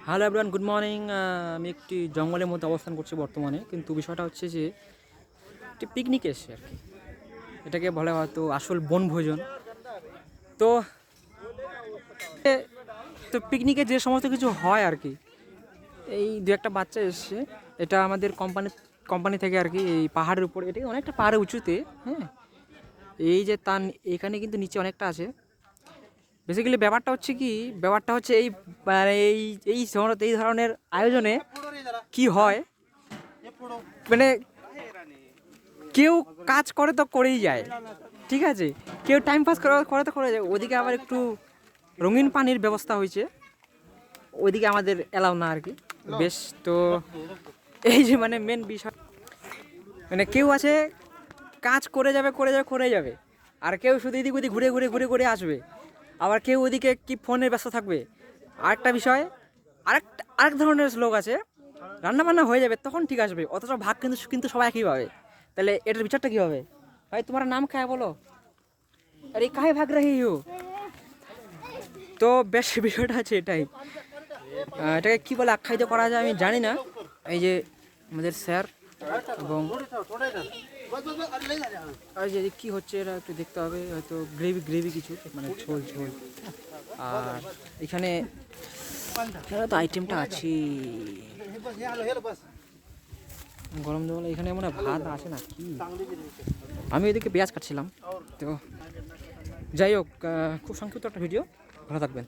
Hello everyone, good morning. আমি একটি জঙ্গলের মধ্যে অবস্থান করছি বর্তমানে, কিন্তু বিষয়টা হচ্ছে যে একটি পিকনিক এসছে আর কি। এটাকে বলে হয়তো আসল বনভোজন। তো তো পিকনিকে যে সমস্ত কিছু হয় আর কি, এই দু একটা বাচ্চা এসছে। এটা আমাদের কোম্পানি থেকে আর কি, এই পাহাড়ের উপরে, এটা অনেকটা পাহাড়ে উঁচুতে। হ্যাঁ, এই যে তার এখানে কিন্তু নিচে অনেকটা আছে। বেসিক্যালি ব্যাপারটা হচ্ছে এই মানে এই ধরনের আয়োজনে কি হয়, মানে কেউ কাজ করে তো করেই যায়, ঠিক আছে। কেউ টাইম পাস করে তো করে যায়। ওদিকে আবার একটু রঙিন পানির ব্যবস্থা হয়েছে, ওইদিকে আমাদের এলাও না আর কি। বেশ, তো এই যে মানে মেন বিষয়, মানে কেউ আছে কাজ করে যাবে, আর কেউ শুধু এদিক ওদিক ঘুরে আসবে। আবার কেউ ওদিকে কি ফোনে ব্যস্ত থাকবে। আরেকটা বিষয়, আরেক ধরনের লোক আছে, রান্না বান্না হয়ে যাবে তখন ঠিক আসবে, অথচ ভাগ কিন্তু কিন্তু সবাই একই পাবে। তাহলে এটার বিচারটা কী হবে? ভাই তোমার নাম কায় বলো, আরে কাহে ভাগ রাহি হো? তো বেশ বিষয়টা আছে এটাই। এটাকে কী বলে আখ্যায়িত করা যায় আমি জানি না। এই যে আমাদের স্যার এবং আর যে কী হচ্ছে এটা একটু দেখতে হবে, হয়তো গ্রেভি কিছু, মানে ঝোল। আর এখানে তো আইটেমটা আছে গরম জল। এখানে মনে হয় ভাত আছে না কি, আমি এদিকে পেঁয়াজ কাটছিলাম। তো যাই হোক, খুব সংক্ষিপ্ত একটা ভিডিও, ভালো থাকবেন।